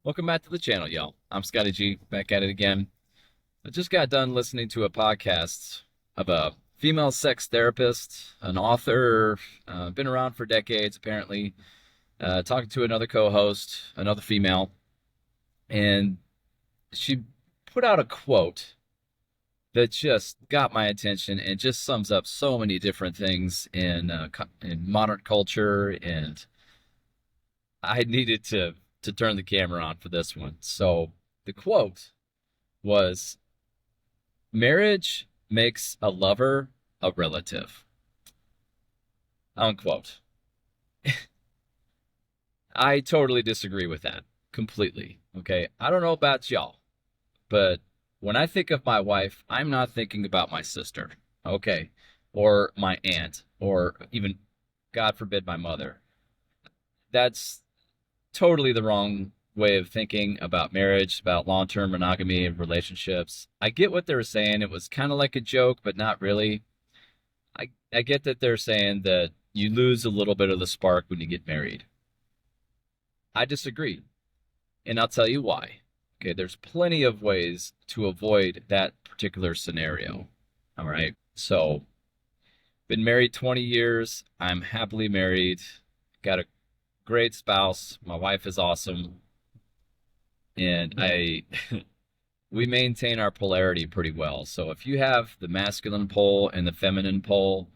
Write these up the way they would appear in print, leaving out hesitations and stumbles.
Welcome back to the channel, y'all. I'm Scotty G, back at it again. I just got done listening to a podcast of a female sex therapist, an author, been around for decades apparently, talking to another co-host, another female, and she put out a quote that just got my attention and just sums up so many different things in modern culture, and I needed to turn the camera on for this one. So the quote was, marriage makes a lover a relative, unquote. I totally disagree with that completely. Okay. I don't know about y'all, but when I think of my wife, I'm not thinking about my sister. Okay. Or my aunt, or even, God forbid, my mother. That's totally the wrong way of thinking about marriage, about long-term monogamy and relationships. I get what they were saying. It was kind of like a joke, but not really. I get that they're saying that you lose a little bit of the spark when you get married. I disagree, and I'll tell you why. Okay, there's plenty of ways to avoid that particular scenario. All right. So, been married 20 years. I'm happily married. Got a great spouse. My wife is awesome. And I we maintain our polarity pretty well. So if you have the masculine pole and the feminine pole,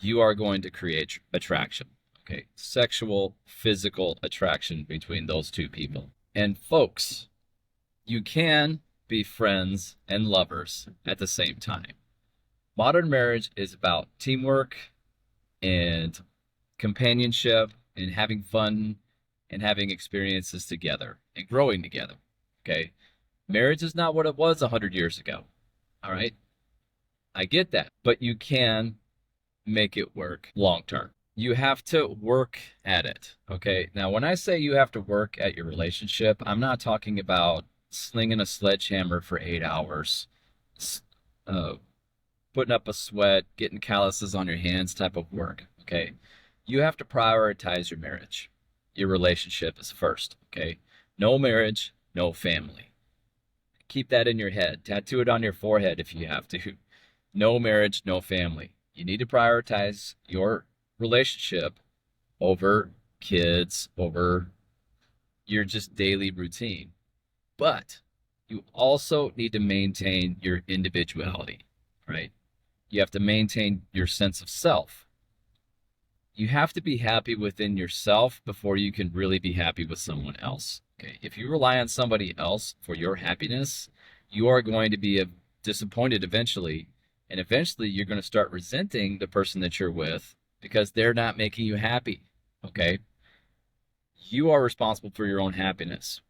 you are going to create attraction. Okay, sexual, physical attraction between those two people. And folks, you can be friends and lovers at the same time. Modern marriage is about teamwork and companionship and having fun and having experiences together and growing together. Okay. Marriage is not what it was 100 years ago. All right. I get that. But you can make it work long term. You have to work at it. Okay. Now, when I say you have to work at your relationship, I'm not talking about slinging a sledgehammer for 8 hours, uh, putting up a sweat, getting calluses on your hands type of work. Okay. You have to prioritize your marriage. Your relationship is first. Okay. No marriage, no family. Keep that in your head. Tattoo it on your forehead if you have to. No marriage, no family. You need to prioritize your relationship over kids, over your just daily routine. But you also need to maintain your individuality, right? You have to maintain your sense of self. You have to be happy within yourself before you can really be happy with someone else. Okay. If you rely on somebody else for your happiness, you are going to be disappointed eventually. And eventually you're going to start resenting the person that you're with because they're not making you happy. Okay. You are responsible for your own happiness.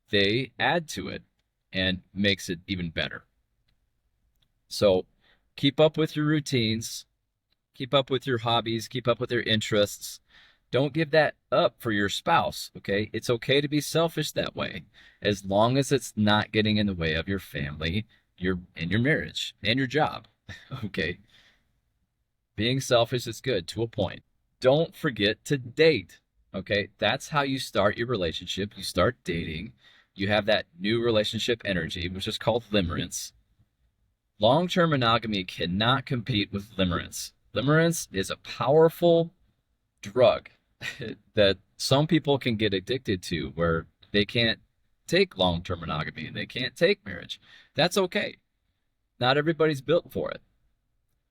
They add to it and makes it even better. So keep up with your routines, keep up with your hobbies, keep up with your interests. Don't give that up for your spouse, okay? It's okay to be selfish that way, as long as it's not getting in the way of your family, your marriage, and your job, okay? Being selfish is good to a point. Don't forget to date, okay? That's how you start your relationship. You start dating. You have that new relationship energy, which is called limerence. Long-term monogamy cannot compete with limerence. Limerence is a powerful drug that some people can get addicted to where they can't take long-term monogamy and they can't take marriage. That's okay. Not everybody's built for it,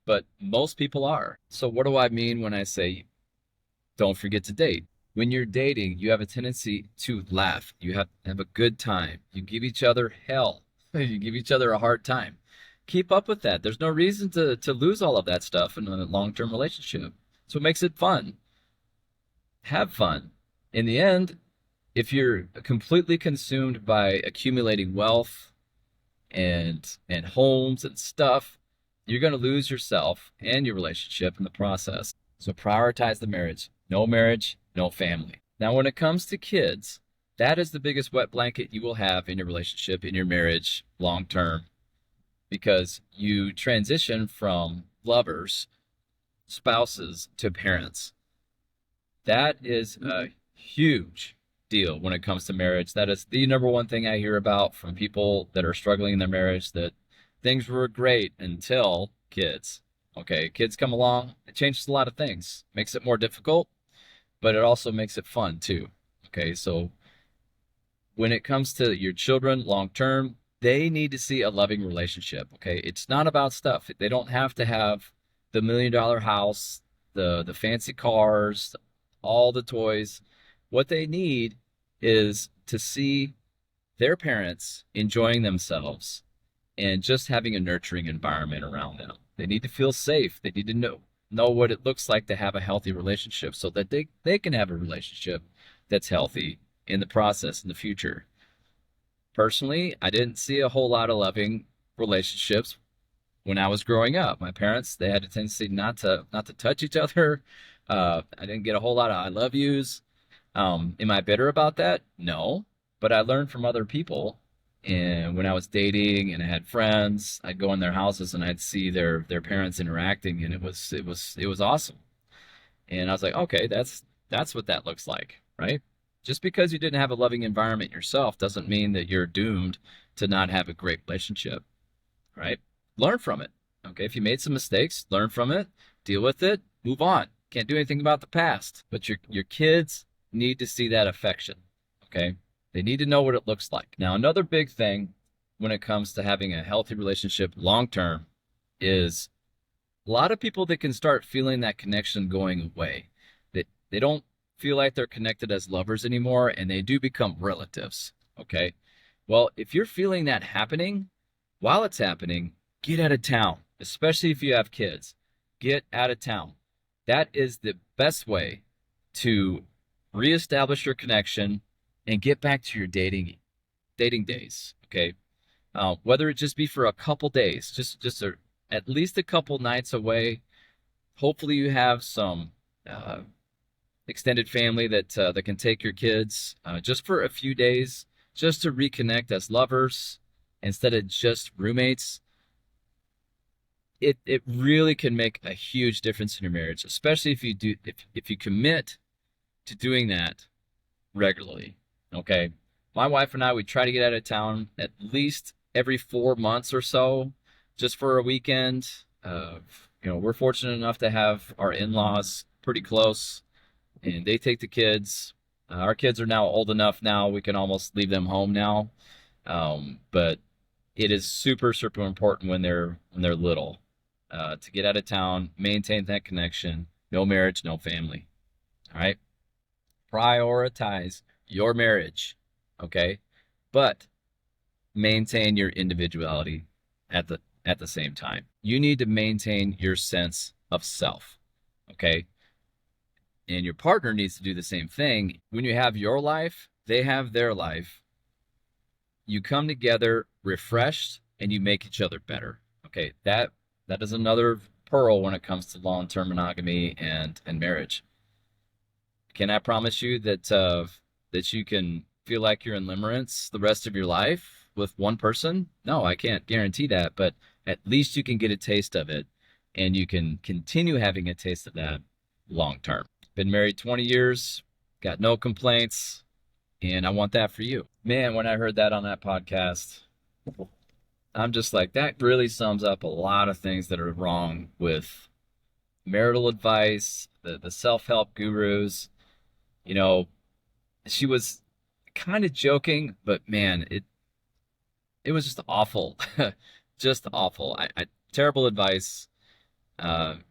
but most people are. So what do I mean when I say don't forget to date? When you're dating, you have a tendency to laugh. You have a good time. You give each other hell. You give each other a hard time. Keep up with that. There's no reason to lose all of that stuff in a long-term relationship. So it makes it fun. Have fun. In the end, if you're completely consumed by accumulating wealth and homes and stuff, you're going to lose yourself and your relationship in the process. So prioritize the marriage. No marriage, no family. Now, when it comes to kids, that is the biggest wet blanket you will have in your relationship, in your marriage, long term, because you transition from lovers, spouses, to parents. That is a huge deal when it comes to marriage. That is the number one thing I hear about from people that are struggling in their marriage, that things were great until kids. Okay, kids come along, it changes a lot of things, makes it more difficult, but it also makes it fun too. Okay, so when it comes to your children long term, they need to see a loving relationship. Okay, it's not about stuff. They don't have to have the $1 million house, the fancy cars, all the toys. What they need is to see their parents enjoying themselves and just having a nurturing environment around them. They need to feel safe. They need to know what it looks like to have a healthy relationship so that they can have a relationship that's healthy in the process in the future. Personally, I didn't see a whole lot of loving relationships when I was growing up. My parents, they had a tendency not to touch each other. I didn't get a whole lot of I love yous. Am I bitter about that? No, but I learned from other people. And when I was dating and I had friends, I'd go in their houses and I'd see their parents interacting, and it was awesome. And I was like, okay, that's what that looks like, right? Just because you didn't have a loving environment yourself doesn't mean that you're doomed to not have a great relationship, right? Learn from it. Okay, if you made some mistakes, learn from it, deal with it, move on. Can't do anything about the past, but your kids need to see that affection. Okay? They need to know what it looks like. Now, another big thing when it comes to having a healthy relationship long term is a lot of people that can start feeling that connection going away. They don't feel like they're connected as lovers anymore, and they do become relatives. Okay? Well, if you're feeling that happening, while it's happening, get out of town, especially if you have kids. Get out of town. That is the best way to reestablish your connection and get back to your dating days. Okay, whether it just be for a couple days, at least a couple nights away. Hopefully, you have some extended family that can take your kids just for a few days, just to reconnect as lovers instead of just roommates. It really can make a huge difference in your marriage, especially if you commit to doing that regularly. Okay. My wife and I, we try to get out of town at least every 4 months or so, just for a weekend. We're fortunate enough to have our in-laws pretty close, and they take the kids. Our kids are now old enough now, we can almost leave them home now. But it is super, super important when they're little, to get out of town, maintain that connection. No marriage, no family. All right. Prioritize your marriage, okay? But maintain your individuality at the same time. You need to maintain your sense of self, okay? And your partner needs to do the same thing. When you have your life, they have their life. You come together refreshed and you make each other better. Okay, that is another pearl when it comes to long-term monogamy and marriage. Can I promise you that you can feel like you're in limerence the rest of your life with one person? No, I can't guarantee that, but at least you can get a taste of it, and you can continue having a taste of that long term. Been married 20 years, got no complaints, and I want that for you. Man, when I heard that on that podcast, I'm just like, that really sums up a lot of things that are wrong with marital advice, the self-help gurus. You know, she was kind of joking, but man, it was just awful. Just awful. Terrible advice.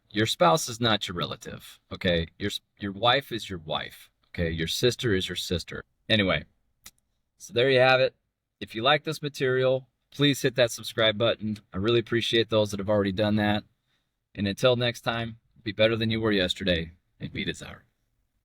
Your spouse is not your relative, okay? Your wife is your wife, okay? Your sister is your sister. Anyway, so there you have it. If you like this material, please hit that subscribe button. I really appreciate those that have already done that. And until next time, be better than you were yesterday and be desired.